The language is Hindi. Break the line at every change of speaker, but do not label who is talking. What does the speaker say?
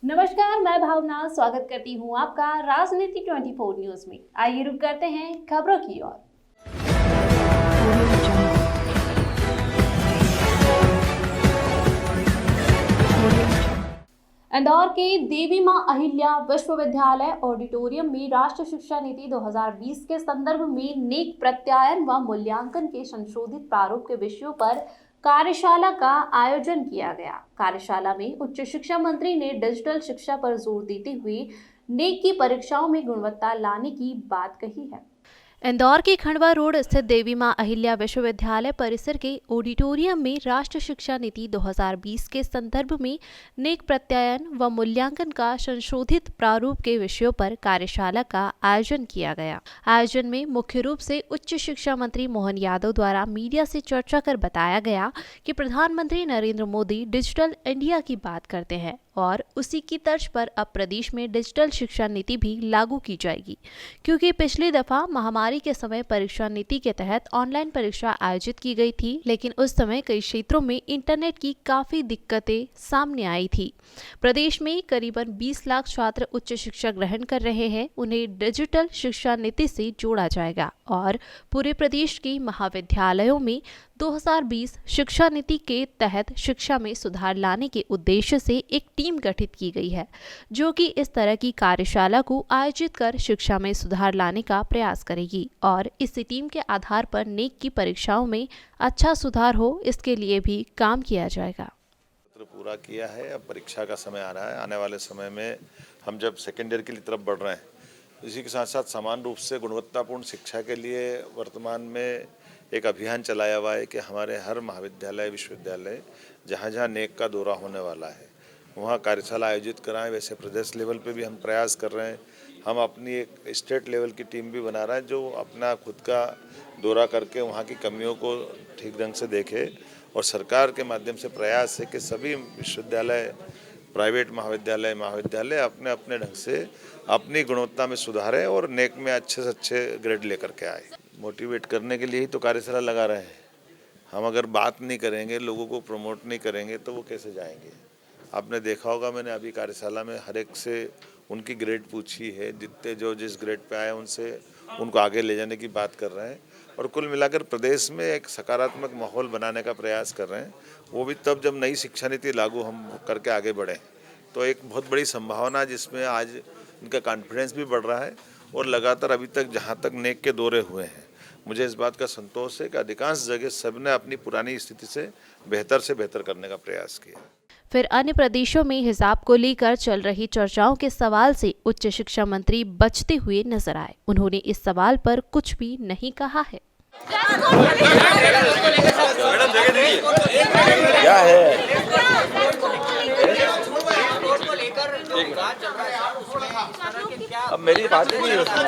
नमस्कार, मैं भावना स्वागत करती हूँ आपका राजनीति 24 न्यूज में। आइए रुक करते हैं खबरों की ओर। इंदौर के देवी मां अहिल्या विश्वविद्यालय ऑडिटोरियम में राष्ट्रीय शिक्षा नीति 2020 के संदर्भ में नेक प्रत्यायन व मूल्यांकन के संशोधित प्रारूप के विषयों पर कार्यशाला का आयोजन किया गया। कार्यशाला में उच्च शिक्षा मंत्री ने डिजिटल शिक्षा पर जोर देते हुए नेक की परीक्षाओं में गुणवत्ता लाने की बात कही है। इंदौर के खंडवा रोड स्थित देवी मां अहिल्या विश्वविद्यालय परिसर के ऑडिटोरियम में राष्ट्रीय शिक्षा नीति 2020 के संदर्भ में नेक प्रत्यायन व मूल्यांकन का संशोधित प्रारूप के विषयों पर कार्यशाला का आयोजन किया गया। आयोजन में मुख्य रूप से उच्च शिक्षा मंत्री मोहन यादव द्वारा मीडिया से चर्चा कर बताया गया कि प्रधानमंत्री नरेंद्र मोदी डिजिटल इंडिया की बात करते हैं और उसी की तर्ज पर अब प्रदेश में डिजिटल शिक्षा नीति भी लागू की जाएगी, क्योंकि पिछली दफा महामारी के समय परीक्षा नीति के तहत ऑनलाइन परीक्षा आयोजित की गई थी, लेकिन उस समय कई क्षेत्रों में इंटरनेट की काफी दिक्कतें सामने आई थी। प्रदेश में करीबन 20 लाख छात्र उच्च शिक्षा ग्रहण कर रहे हैं, उन्हें डिजिटल शिक्षा नीति से जोड़ा जाएगा और पूरे प्रदेश के महाविद्यालयों में 2020 शिक्षा नीति के तहत शिक्षा में सुधार लाने के उद्देश्य से एक टीम गठित की गई है, जो कि इस तरह की कार्यशाला को आयोजित कर शिक्षा में सुधार लाने का प्रयास करेगी और इसी टीम के आधार पर नेक की परीक्षाओं में अच्छा सुधार हो, इसके लिए भी काम किया जाएगा।
पूरा किया है, अब परीक्षा का समय आ रहा है। आने वाले समय में हम जब सेकेंड ईयर की तरफ बढ़ रहे हैं, इसी के साथ साथ समान रूप से गुणवत्तापूर्ण शिक्षा के लिए वर्तमान में एक अभियान चलाया हुआ है कि हमारे हर महाविद्यालय विश्वविद्यालय जहाँ जहाँ नेक का दौरा होने वाला है वहाँ कार्यशाला आयोजित कराएं। वैसे प्रदेश लेवल पे भी हम प्रयास कर रहे हैं। हम अपनी एक स्टेट लेवल की टीम भी बना रहे हैं जो अपना खुद का दौरा करके वहाँ की कमियों को ठीक ढंग से देखे और सरकार के माध्यम से प्रयास है कि सभी विश्वविद्यालय, प्राइवेट महाविद्यालय अपने अपने ढंग से अपनी गुणवत्ता में सुधारें और नेक में अच्छे से अच्छे ग्रेड लेकर के आए। मोटिवेट करने के लिए ही तो कार्यशाला लगा रहे हैं। हम अगर बात नहीं करेंगे, लोगों को प्रमोट नहीं करेंगे तो वो कैसे जाएंगे। आपने देखा होगा, मैंने अभी कार्यशाला में हर एक से उनकी ग्रेड पूछी है, जितने जो जिस ग्रेड पे आए उनसे उनको आगे ले जाने की बात कर रहे हैं और कुल मिलाकर प्रदेश में एक सकारात्मक माहौल बनाने का प्रयास कर रहे हैं। वो भी तब जब नई शिक्षा नीति लागू हम करके आगे बढ़ें, तो एक बहुत बड़ी संभावना जिसमें आज इनका कॉन्फिडेंस भी बढ़ रहा है और लगातार अभी तक जहाँ तक नेक के दौरे हुए हैं, मुझे इस बात का संतोष है कि अधिकांश जगह सबने अपनी पुरानी स्थिति से बेहतर करने का प्रयास किया।
फिर अन्य प्रदेशों में हिसाब को लेकर चल रही चर्चाओं के सवाल से उच्च शिक्षा मंत्री बचते हुए नजर आए। उन्होंने इस सवाल पर कुछ भी नहीं कहा है।
क्या है? अब मेरी बात नहीं है उसमें।